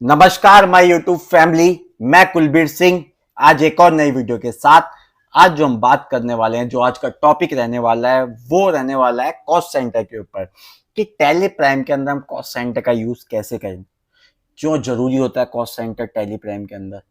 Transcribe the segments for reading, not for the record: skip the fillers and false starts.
नमस्कार my YouTube family. मैं कुलबीर सिंह आज एक और नई वीडियो के साथ। आज जो हम बात करने वाले हैं, जो आज का टॉपिक रहने वाला है, वो रहने वाला है कॉस्ट सेंटर के ऊपर कि टैली प्राइम के अंदर हम कॉस्ट सेंटर का यूज कैसे करें, क्यों जरूरी होता है कॉस्ट सेंटर टैली प्राइम के अंदर,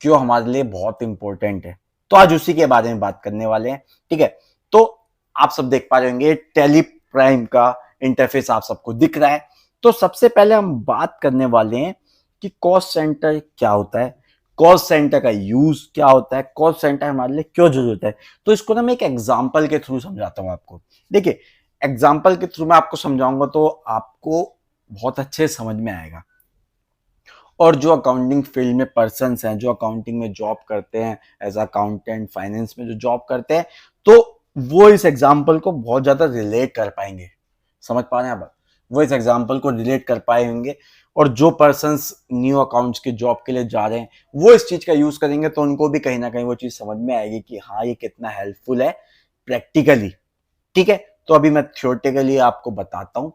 क्यों हमारे लिए बहुत इंपॉर्टेंट है। तो आज उसी के बारे में बात करने वाले हैं। ठीक है, तो आप सब देख पा रहे होंगे टैली प्राइम का इंटरफेस आप सबको दिख रहा है। तो सबसे पहले हम बात करने वाले हैं कि कॉस्ट सेंटर क्या होता है, कॉस्ट सेंटर का यूज क्या होता है, कॉस्ट सेंटर हमारे लिए क्यों जरूरत है। तो इसको ना मैं एक एग्जांपल के थ्रू समझाता हूं आपको। देखिए, एग्जांपल के थ्रू मैं आपको समझाऊंगा तो आपको बहुत अच्छे समझ में आएगा। और जो अकाउंटिंग फील्ड में पर्सन्स हैं, जो अकाउंटिंग में जॉब करते हैं, एज अकाउंटेंट फाइनेंस में जो जॉब करते हैं, तो वो इस एग्जाम्पल को बहुत ज्यादा रिलेट कर पाएंगे। समझ पा रहे हैं आप? वो इस एग्जाम्पल को रिलेट कर पाए होंगे। और जो पर्सन्स न्यू अकाउंट्स की जॉब के लिए जा रहे हैं, वो इस चीज का यूज करेंगे तो उनको भी कहीं ना कहीं वो चीज समझ में आएगी कि हाँ, ये कितना हेल्पफुल है प्रैक्टिकली। ठीक है, तो अभी मैं थियोरेटिकली आपको बताता हूं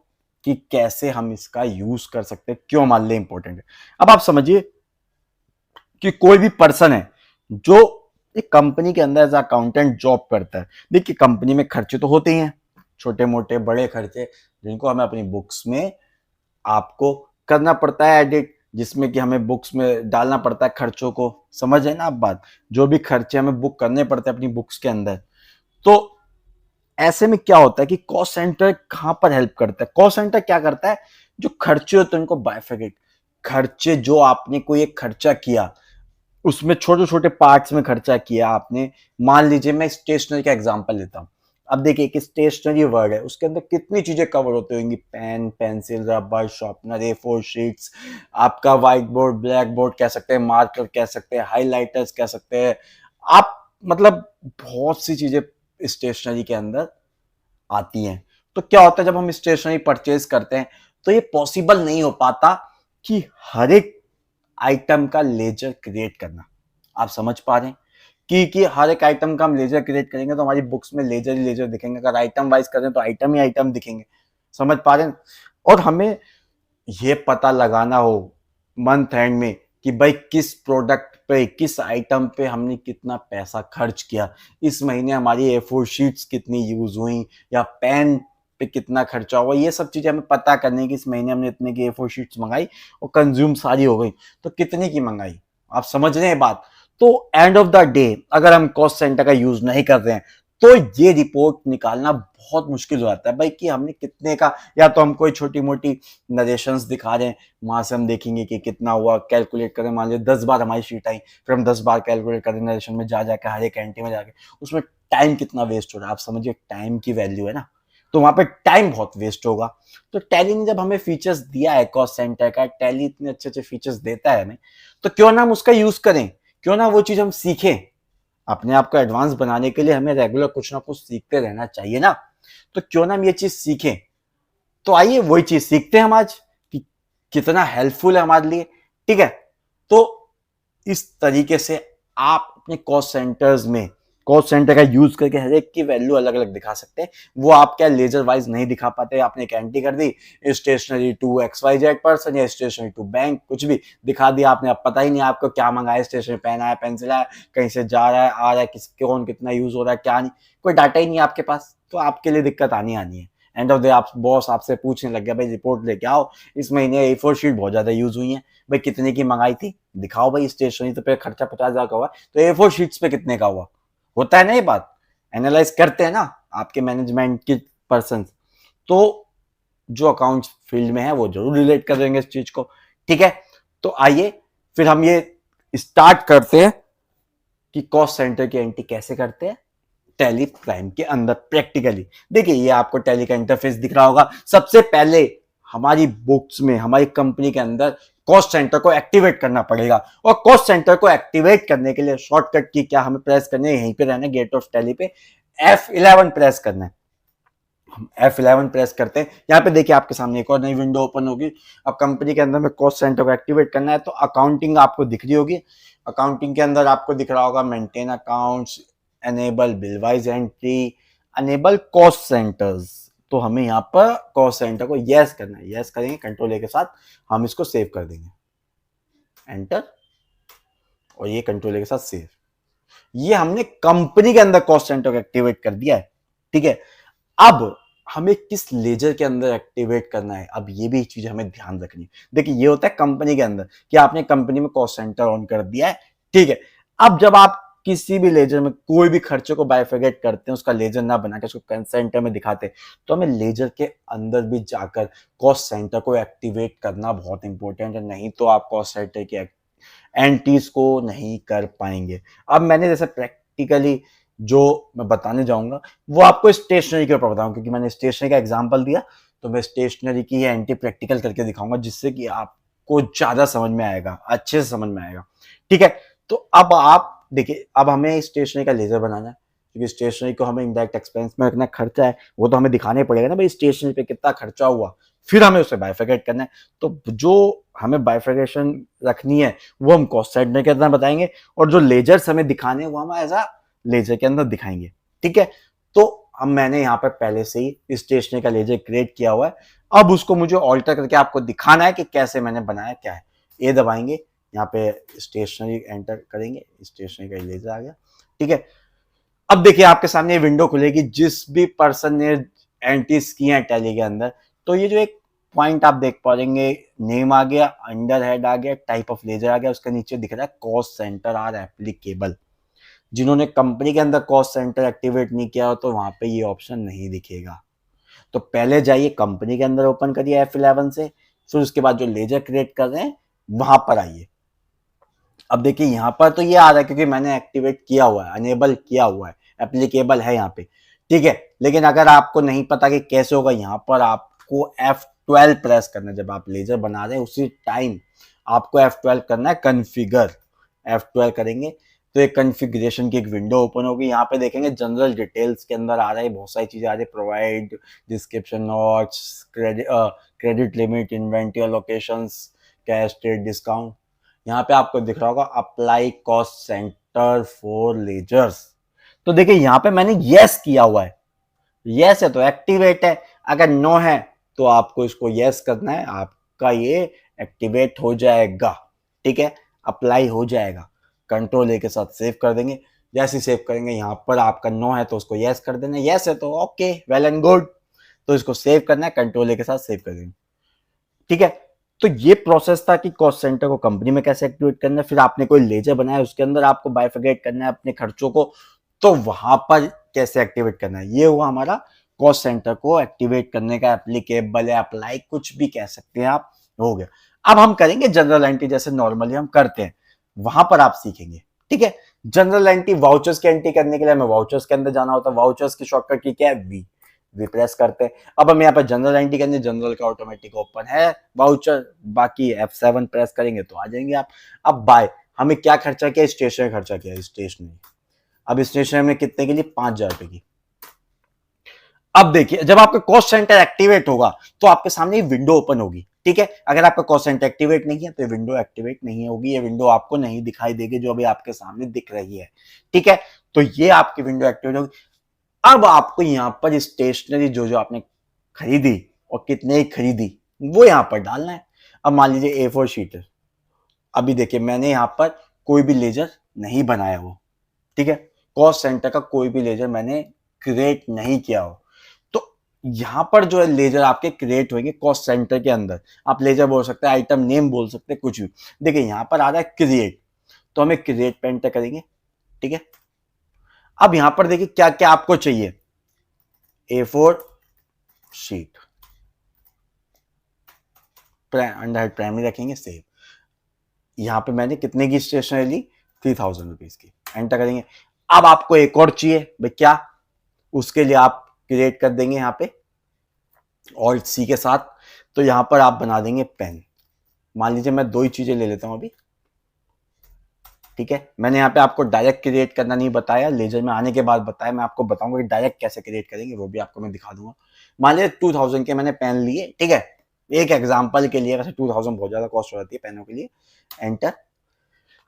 कि कैसे हम इसका यूज कर सकते हैं, क्यों हमारे लिए इंपॉर्टेंट है। अब आप समझिए कि कोई भी पर्सन है जो एक कंपनी के अंदर एज अकाउंटेंट जॉब करता है। देखिए, कंपनी में खर्चे तो होते ही हैं, छोटे मोटे बड़े खर्चे, जिनको हमें अपनी बुक्स में आपको करना पड़ता है एडिट, जिसमें कि हमें बुक्स में डालना पड़ता है खर्चों को। समझ है ना आप बात? जो भी खर्चे हमें बुक करने पड़ते हैं अपनी बुक्स के अंदर। तो ऐसे में क्या होता है कि कॉस्ट सेंटर कहां पर हेल्प करता है? कॉस्ट सेंटर क्या करता है, जो खर्चे होते हैं उनको बाइफिकेट, खर्चे जो आपने कोई एक खर्चा किया, उसमें छोटे छोटे पार्ट्स में खर्चा किया आपने। मान लीजिए मैं स्टेशनरी का एग्जांपल लेता हूं। अब देखिए कि स्टेशनरी वर्ड है, उसके अंदर कितनी चीजें कवर होती होंगी। Pen, pencil, rubber, sharpener, A4 sheets, आपका व्हाइट बोर्ड, ब्लैक बोर्ड कह सकते हैं, मार्कर कह सकते हैं, हाइलाइटर्स कह सकते हैं आप। मतलब बहुत सी चीजें स्टेशनरी के अंदर आती हैं। तो क्या होता है, जब हम स्टेशनरी परचेज करते हैं तो ये पॉसिबल नहीं हो पाता कि हर एक आइटम का लेजर क्रिएट करना। आप समझ पा रहे हैं कि हर एक आइटम का हम लेजर क्रिएट करेंगे तो हमारी बुक्स में लेजर ही लेजर दिखेंगे। अगर आइटम वाइज करें तो आइटम ही आइटम दिखेंगे। समझ पा रहे हैं? और हमें ये पता लगाना हो मंथ एंड में कि भाई किस प्रोडक्ट पे, किस आइटम पे हमने कितना पैसा खर्च किया, इस महीने हमारी A4 शीट्स कितनी यूज हुई, या पेन पे कितना खर्चा हुआ। ये सब चीजें हमें पता करने की, इस महीने हमने इतने की A4 शीट्स मंगाई और कंज्यूम सारी हो गई, तो कितने की मंगाई। आप समझ रहे हैं बात? तो एंड ऑफ द डे अगर हम कॉस्ट सेंटर का यूज नहीं कर रहे हैं तो ये रिपोर्ट निकालना बहुत मुश्किल हो जाता है भाई, कि हमने कितने का। या तो हम कोई छोटी मोटी नरेशंस दिखा रहे हैं, वहां से हम देखेंगे कि कितना हुआ, कैलकुलेट करें। मान लीजिए 10 बार हमारी शीट आई, फिर हम 10 बार कैलकुलेट करें नरेशन में जा जाकर, हर एक एंट्री में जाके, उसमें टाइम कितना वेस्ट हो रहा है। आप समझिए, टाइम की वैल्यू है ना, तो वहां पे टाइम बहुत वेस्ट होगा। तो टैली ने जब हमें फीचर्स दिया है कॉस्ट सेंटर का, टैली इतने अच्छे अच्छे फीचर्स देता है हमें, तो क्यों ना हम उसका यूज करें, क्यों ना वो चीज हम सीखें। अपने आप को एडवांस बनाने के लिए हमें रेगुलर कुछ ना कुछ सीखते रहना चाहिए ना। तो क्यों ना हम ये चीज सीखें। तो आइए वही चीज सीखते हैं हम आज कि कितना हेल्पफुल है हमारे लिए। ठीक है, तो इस तरीके से आप अपने कॉस्ट सेंटर्स में कॉस्ट सेंटर का यूज करके हर एक की वैल्यू अलग अलग दिखा सकते हैं। वो आप क्या लेजर वाइज नहीं दिखा पाते, आपने एक एंट्री कर दी स्टेशनरी टू XYZ पर्सन, या स्टेशनरी टू बैंक, कुछ भी दिखा दिया आपने। अब पता ही नहीं आपको क्या मंगाया, स्टेशनरी पेन आया, पेंसिल आया, कहीं से जा रहा है आ रहा है, किस कौन कितना यूज हो रहा है क्या नहीं, कोई डाटा ही नहीं आपके पास, तो आपके लिए दिक्कत आनी आनी है। एंड ऑफ द आप बॉस आपसे पूछने लग गया, भाई रिपोर्ट लेके आओ, इस महीने A4 शीट बहुत ज्यादा यूज हुई है, भाई कितने की मंगाई थी दिखाओ, भाई स्टेशनरी तो पे खर्चा 50,000 का हुआ, तो A4 शीट्स पे कितने का हुआ। होता है ना ये बात, एनालाइज करते हैं ना आपके मैनेजमेंट के पर्सन। तो जो अकाउंट्स फील्ड में है वो जरूर रिलेट कर देंगे इस चीज को। ठीक है, तो आइए फिर हम ये स्टार्ट करते हैं कि कॉस्ट सेंटर की एंट्री कैसे करते हैं टैली प्राइम के अंदर प्रैक्टिकली। देखिए, ये आपको टैली का इंटरफेस दिख रहा होगा। सबसे पहले हमारी बुक्स में, हमारी कंपनी के अंदर कॉस्ट सेंटर को एक्टिवेट करना पड़ेगा। और कॉस्ट सेंटर को एक्टिवेट करने के लिए शॉर्टकट की क्या हमें प्रेस करनी है, यहीं पे रहना, गेट ऑफ टैली पे F11 प्रेस करना है। हम F11 प्रेस करते हैं। यहाँ पे देखिए आपके सामने एक और नई विंडो ओपन होगी। अब कंपनी के अंदर में कॉस्ट सेंटर को एक्टिवेट करना है तो अकाउंटिंग आपको दिख रही होगी। अकाउंटिंग के अंदर आपको दिख रहा होगा maintain accounts, enable bill wise entry, enable cost centres. तो हमें यहाँ पर कॉस्ट सेंटर को यस करना है। यस करेंगे, कंट्रोल ए के साथ हम इसको सेव कर देंगे। एंटर, और ये कंट्रोल के साथ सेव। ये हमने कंपनी के अंदर कॉस्ट सेंटर को एक्टिवेट कर दिया है। ठीक है, अब हमें किस लेजर के अंदर एक्टिवेट करना है, अब ये भी चीज हमें ध्यान रखनी है। देखिए ये होता है कंपनी के अंदर कि आपने कंपनी में कॉस्ट सेंटर ऑन कर दिया है। ठीक है, अब जब आप किसी भी लेजर में कोई भी खर्चे को बाइफरगेट करते हैं, उसका लेजर ना बना के उसको कॉस्ट सेंटर में दिखाते हैं, तो हमें लेजर के अंदर भी जाकर कॉस्ट सेंटर को एक्टिवेट करना बहुत इंपॉर्टेंट है, नहीं तो आप कॉस्ट सेंटर की एंटीज को नहीं कर पाएंगे। अब मैंने जैसे प्रैक्टिकली जो मैं बताने जाऊंगा वो आपको स्टेशनरी के ऊपर बताऊंगा, क्योंकि मैंने स्टेशनरी का एग्जांपल दिया, तो मैं स्टेशनरी की एंटी प्रैक्टिकल करके दिखाऊंगा, जिससे कि आपको ज्यादा समझ में आएगा, अच्छे से समझ में आएगा। ठीक है, तो अब आप देखिए, अब हमें स्टेशनरी का लेजर बनाना है, क्योंकि स्टेशनरी को हमें इंडायरेक्ट एक्सपेंस में रखना खर्चा है, वो तो हमें दिखाना ही पड़ेगा ना भाई स्टेशनरी पे कितना खर्चा हुआ, फिर हमें उसे बाइफरगेट करना है। तो जो हमें बाइफरगेशन रखनी है वो हम कॉस्ट सेंटर के अंदर बताएंगे, और जो लेजर्स हमें दिखाने हैं वो हम एज अ लेजर के अंदर दिखाएंगे। ठीक है, तो अब मैंने यहाँ पर पहले से ही स्टेशनरी का लेजर क्रिएट किया हुआ है, अब उसको मुझे ऑल्टर करके आपको दिखाना है कि कैसे मैंने बनाया क्या है। ये दबाएंगे, यहाँ पे स्टेशनरी एंटर करेंगे, स्टेशनरी का लेजर आ गया। ठीक है, अब देखिए आपके सामने ये विंडो खुलेगी, जिस भी पर्सन ने एंट्रीज की हैं टैली के अंदर, तो ये जो एक पॉइंट आप देख पाएंगे, नेम आ गया, अंडर हेड आ गया, टाइप ऑफ लेजर आ गया, उसके नीचे दिख रहा है कॉस्ट सेंटर आर एप्लीकेबल। जिन्होंने कंपनी के अंदर कॉस्ट सेंटर एक्टिवेट नहीं किया हो तो वहां पे ये ऑप्शन नहीं दिखेगा। तो पहले जाइए कंपनी के अंदर, ओपन करिए F11 से, फिर उसके बाद जो लेजर क्रिएट कर रहे हैं वहां पर आइए। अब देखिए यहाँ पर तो ये आ रहा है क्योंकि मैंने एक्टिवेट किया हुआ है, अनेबल किया हुआ है, एप्लीकेबल है यहाँ पे। ठीक है, लेकिन अगर आपको नहीं पता कि कैसे होगा, यहाँ पर आपको F12 प्रेस करना है। जब आप लेजर बना रहे हैं उसी टाइम आपको F12 करना है, कन्फिगर। F12 करेंगे तो एक कन्फिग्रेशन की एक विंडो ओपन होगी। यहाँ पे देखेंगे जनरल डिटेल्स के अंदर आ रहा है, बहुत सारी चीजें आ रही है, provide description notes, credit limit, inventory locations, cash state discount. यहाँ पे आपको दिख रहा होगा apply cost centre for ledgers. तो देखिए यहाँ पे मैंने यस किया हुआ है, यस है तो एक्टिवेट है, अगर नो है तो आपको इसको यस करना है, आपका ये एक्टिवेट हो जाएगा। ठीक है, अप्लाई हो जाएगा, कंट्रोल ए के साथ सेव कर देंगे। जैसे सेव करेंगे यहाँ पर आपका नो है तो उसको यस कर देना, यस है तो ओके वेल एंड गुड, तो इसको सेव करना है, कंट्रोल ए के साथ सेव कर देंगे। ठीक है, तो ये प्रोसेस था कि कॉस्ट सेंटर को कंपनी में कैसे एक्टिवेट करना है। फिर आपने कोई लेजर बनाया, उसके अंदर आपको बाइफरगेट करना है अपने खर्चों को, तो वहां पर कैसे एक्टिवेट करना है। ये हुआ हमारा कॉस्ट सेंटर को एक्टिवेट करने का एप्लीकेबल है, अप्लाई, कुछ भी कह सकते हैं आप, हो गया। अब हम करेंगे जनरल एंट्री, जैसे नॉर्मली हम करते हैं, वहां पर आप सीखेंगे। ठीक है, जनरल एंट्री, वाउचर्स की एंट्री करने के लिए हमें वाउचर्स के अंदर जाना होता है। वाउचर्स की शॉर्टकट की क्या है, वी प्रेस करते हैं। अब हम यहाँ पर जनरल एंट्री करने, जनरल का ऑटोमेटिक ओपन है वाउचर, बाकी F7 प्रेस करेंगे तो आ जाएंगे आप। अब बाय, हमें क्या खर्चा किया, स्टेशनरी खर्चा किया, स्टेशनरी। अब स्टेशनरी में कितने के लिए, 5,000 रुपए की। अब देखिए जब आपका कॉस्ट सेंटर एक्टिवेट होगा तो आपके सामने विंडो ओपन होगी। ठीक है, अगर आपका कॉस्ट सेंटर एक्टिवेट नहीं है तो ये विंडो एक्टिवेट नहीं होगी, ये विंडो आपको नहीं दिखाई देगी जो अभी आपके सामने दिख रही है। ठीक है, तो ये आपकी विंडो एक्टिवेट होगी। अब आपको यहां पर स्टेशनरी जो जो आपने खरीदी और कितने खरीदी वो यहां पर डालना है। अब मान लीजिए A4 शीट है, अभी देखिए मैंने यहां पर कोई भी लेजर नहीं बनाया हो। ठीक है, कॉस्ट सेंटर का कोई भी लेजर मैंने क्रिएट नहीं किया हो, तो यहां पर जो है लेजर आपके क्रिएट होंगे कॉस्ट सेंटर के अंदर। आप लेजर बोल सकते हैं, आइटम नेम बोल सकते हैं, कुछ भी। देखिए यहां पर आ रहा है क्रिएट, तो हमें क्रिएट पे एंटर करेंगे। ठीक है, अब यहां पर देखिए क्या क्या आपको चाहिए, A4 sheet, under head primary रखेंगे, सेव। यहां पे मैंने कितने की स्टेशनरी ली, 3,000 रुपीज की, एंटर करेंगे। अब आपको एक और चाहिए भाई, क्या, उसके लिए आप क्रिएट कर देंगे यहाँ पे ऑल्ट सी के साथ, तो यहां पर आप बना देंगे पेन। मान लीजिए मैं 2 ही चीजें ले लेता हूं अभी। ठीक है, मैंने यहाँ पे आपको डायरेक्ट क्रिएट करना नहीं बताया, लेजर में आने के बाद बताया, मैं आपको बताऊंगा कि डायरेक्ट कैसे क्रिएट करेंगे, वो भी आपको मैं दिखा दूंगा। मान लीजिए 2,000 के मैंने पेन लिए। ठीक है, एक एग्जांपल के लिए, वैसे 2,000 बहुत ज्यादा कॉस्ट हो जाती है पेनों के लिए, एंटर।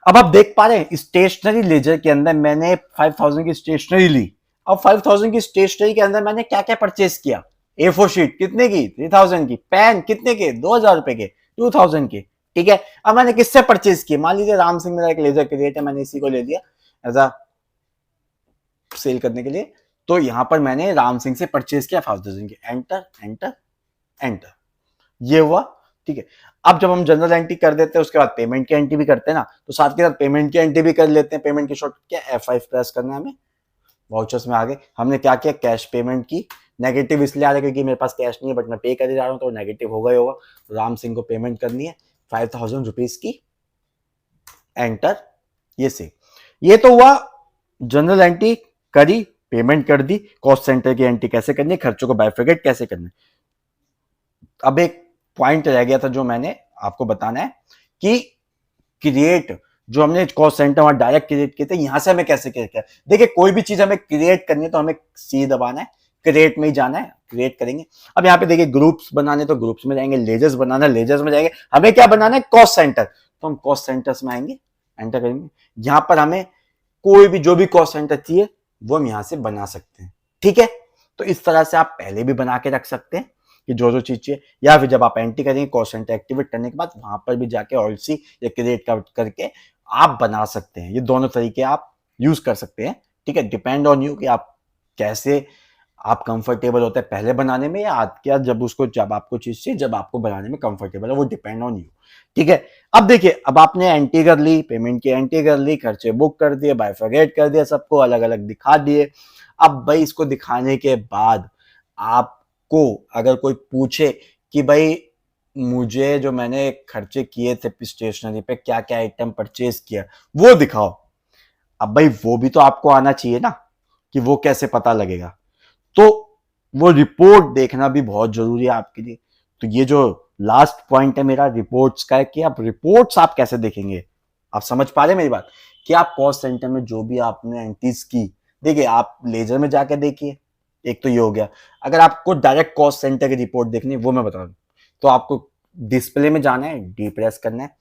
अब आप देख पा रहे हैं स्टेशनरी लेजर के अंदर मैंने 5,000 की स्टेशनरी ली। अब 5,000 की स्टेशनरी के अंदर मैंने क्या क्या परचेज किया, A4 शीट कितने की, 3,000 की, पेन कितने के, 2,000 रुपए के, 2,000 के। ठीक है। अब मैंने किससे परचेज किया, मान लीजिए राम सिंह मेरा एक लेजर क्रिएट है, मैंने इसी को ले लिया एज अ सेल करने के लिए। तो यहां पर मैंने राम सिंह से परचेज किया 5000 की, एंटर एंटर एंटर, ये हुआ। ठीक है। अब जब हम जनरल एंट्री कर देते हैं उसके बाद पेमेंट की एंट्री भी करते हैं ना, तो साथ के साथ पेमेंट की एंट्री भी कर लेते हैं। पेमेंट की शॉर्टकट क्या, F5 प्रेस करना है हमें। वाउचर्स में आ गए, हमने क्या किया, कैश पेमेंट की। नेगेटिव इसलिए आ रहा है क्योंकि मेरे पास कैश नहीं है, बट मैं पे कर जा रहा हूँ तो नेगेटिव हो गया होगा। राम सिंह को पेमेंट करनी है 5000 रुपीज की, एंटर, ये से। ये तो हुआ जनरल एंट्री करी, पेमेंट कर दी। कॉस्ट सेंटर की एंट्री कैसे करनी है, खर्चों को बाइफरकेट कैसे करना है। अब एक पॉइंट रह गया था जो मैंने आपको बताना है कि क्रिएट, जो हमने कॉस्ट सेंटर वहां डायरेक्ट क्रिएट किए थे, यहां से हमें कैसे क्रिएट किया। देखिए कोई भी चीज हमें क्रिएट करनी है तो हमें सी दबाना है, क्रिएट में ही जाना है, क्रिएट करेंगे। अब यहाँ पे देखिए ग्रुप्स बनाने तो ग्रुप्स में जाएंगे, लेजर्स बनाना लेजर्स में जाएंगे। हमें क्या बनाना है, कॉस्ट सेंटर, तो हम कॉस्ट सेंटर्स में आएंगे, एंटर करेंगे। यहां पर हमें कोई भी जो भी कॉस्ट सेंटर चाहिए वो हम यहां से बना सकते हैं। ठीक है। तो इस तरह से आप पहले भी बना के रख सकते हैं कि जो जो चीज चाहिए, या फिर जब आप एंट्री करेंगे कॉस्ट सेंटर एक्टिवेट करने के बाद वहां पर भी जाके ऑलसी या क्रिएट करके आप बना सकते हैं। ये दोनों तरीके आप यूज कर सकते हैं। ठीक है। डिपेंड ऑन यू कि आप कैसे आप कंफर्टेबल होते हैं पहले बनाने में, या क्या जब उसको, जब आपको चीज चाहिए, जब आपको बनाने में कंफर्टेबल है, वो डिपेंड ऑन यू। ठीक है। अब देखिए, अब आपने एंट्री कर ली, पेमेंट की एंट्री कर ली, खर्चे बुक कर दिए, बाइफरगेट कर दिया, सबको अलग अलग दिखा दिए। अब भाई इसको दिखाने के बाद आपको अगर कोई पूछे कि भाई मुझे जो मैंने खर्चे किए थे स्टेशनरी पे, क्या क्या आइटम परचेज किया, वो दिखाओ। अब भाई वो भी तो आपको आना चाहिए ना, कि वो कैसे पता लगेगा। तो वो रिपोर्ट देखना भी बहुत जरूरी है आपके लिए। तो ये जो लास्ट पॉइंट है मेरा रिपोर्ट्स का है, कि आप रिपोर्ट्स आप कैसे देखेंगे। आप समझ पा रहे हैं मेरी बात, कि आप कॉस्ट सेंटर में जो भी आपने एंट्रीज की, देखिए आप लेजर में जाके देखिए। एक तो ये हो गया। अगर आपको डायरेक्ट कॉस्ट सेंटर की रिपोर्ट देखनी है, वो मैं बता दूं, तो आपको डिस्प्ले में जाना है, डी प्रेस करना है।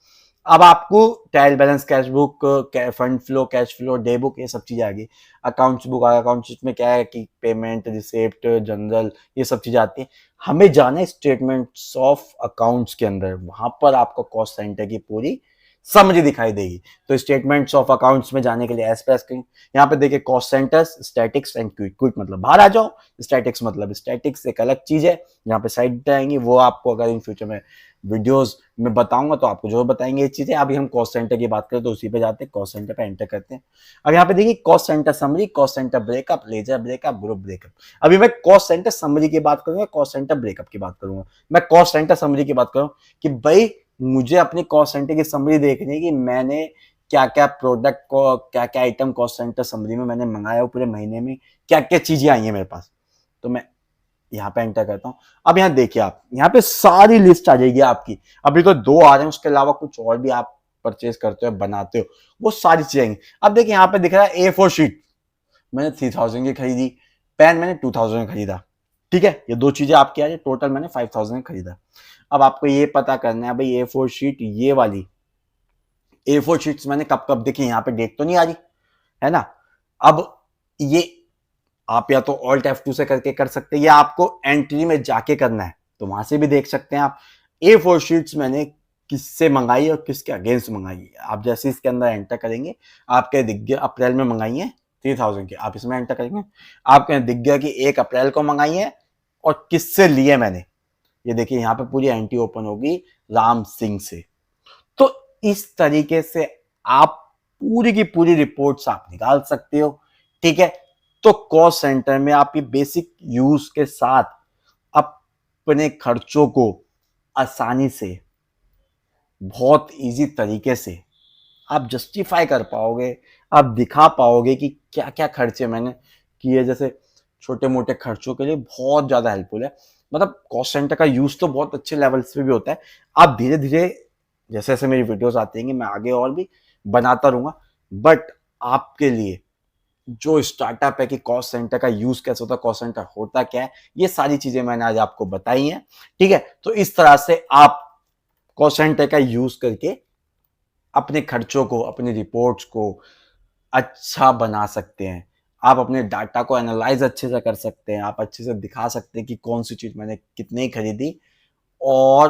अब आपको trial balance, cash book, fund flow, cash flow, day book, ये सब चीजें आ गई। अकाउंट्स बुक आ गया, अकाउंट्स में क्या है कि पेमेंट, रिसिप्ट, जनरल, ये सब चीजें आती है। हमें जाना है स्टेटमेंट्स ऑफ अकाउंट्स के अंदर, वहां पर आपको कॉस्ट सेंटर की पूरी समझ दिखाई देगी। तो स्टेटमेंट्स ऑफ अकाउंट्स में जाने के लिए एस प्रेस करें। यहाँ पे देखिए cost centres, statics and quick. Quick मतलब बाहर आ जाओ, स्टैटिक्स मतलब स्टैटिक्स एक अलग चीज है, यहाँ पे साइड आएंगी। वो आपको अगर इन फ्यूचर में वीडियोस में बताऊंगा तो आपको जो बताएंगे ये चीजें। अभी हम कॉस्ट सेंटर की बात करें तो उसी पे जाते हैं, कॉस्ट सेंटर पे एंटर करते हैं। अब यहाँ पे देखिए cost centre summary, cost centre breakup, ledger breakup, group breakup. अभी मैं कॉस्ट सेंटर समरी की बात करूंगा, कॉस्ट सेंटर ब्रेकअप की बात करूंगा। मैं कॉस्ट सेंटर समरी की बात करूं कि भाई मुझे अपनी कॉस्ट सेंटर की समरी देखनी है कि मैंने क्या क्या प्रोडक्ट को, क्या क्या आइटम कॉस्ट सेंटर समरी में मैंने मंगाया, पूरे महीने में क्या क्या चीजें आई है मेरे पास। तो मैं यहाँ पे एंटर करता हूँ। अब यहाँ देखिए, आप यहाँ पे सारी लिस्ट आ जाएगी आपकी। अभी तो 2 आ रहे हैं, उसके अलावा कुछ और भी आप परचेज करते हो, बनाते हो, वो सारी चीजें आएंगी। अब देखिए यहाँ पे दिख रहा है A4 शीट, मैंने 3000 की खरीदी, पेन मैंने 2000 का खरीदा। ठीक है। ये 2 चीजें आपकी आ रही, टोटल मैंने 5000 का खरीदा। अब आपको ये पता करना है भाई A4 शीट, ये वाली A4 शीट्स मैंने कब कब देखी, यहाँ पे डेट तो नहीं आ रही है ना। अब ये आप या तो ऑल्ट F2 से करके कर सकते हैं, या आपको एंट्री में जाके करना है तो वहां से भी देख सकते हैं आप। A4 शीट्स मैंने किससे मंगाई और किसके अगेंस्ट मंगाई है, आप जैसे इसके अंदर एंटर करेंगे आपके दिख गया अप्रैल में मंगाई है 3000 की, आप इसमें एंटर करेंगे आपके दिख गया कि 1 अप्रैल को मंगाई है और किससे लिए मैंने। ये देखिए यहाँ पे पूरी एंट्री ओपन होगी राम सिंह से। तो इस तरीके से आप पूरी की पूरी रिपोर्ट्स आप निकाल सकते हो। ठीक है। तो कॉस्ट सेंटर में आप ये बेसिक यूज के साथ अपने खर्चों को आसानी से, बहुत इजी तरीके से आप जस्टिफाई कर पाओगे, आप दिखा पाओगे कि क्या क्या खर्चे मैंने किए। जैसे छोटे मोटे खर्चों के लिए बहुत ज्यादा हेल्पफुल है। मतलब कॉस्ट सेंटर का यूज तो बहुत अच्छे लेवल्स पे भी होता है। आप धीरे धीरे जैसे जैसे मेरी वीडियोस आती हैं मैं आगे और भी बनाता रहूंगा, बट आपके लिए जो स्टार्टअप है कि कॉस्ट सेंटर का यूज कैसे होता है, कॉस्ट सेंटर होता क्या है, ये सारी चीजें मैंने आज आपको बताई हैं। ठीक है। तो इस तरह से आप कॉस्ट सेंटर का यूज करके अपने खर्चों को, अपनी रिपोर्ट्स को अच्छा बना सकते हैं। आप अपने डाटा को एनालाइज अच्छे से कर सकते हैं, आप अच्छे से दिखा सकते हैं कि कौन सी चीज मैंने कितनी खरीदी और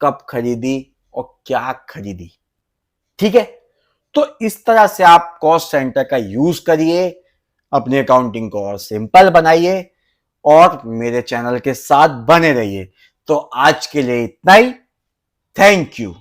कब खरीदी और क्या खरीदी। ठीक है, तो इस तरह से आप कॉस्ट सेंटर का यूज करिए, अपनी अकाउंटिंग को और सिंपल बनाइए और मेरे चैनल के साथ बने रहिए। तो आज के लिए इतना ही। Thank you.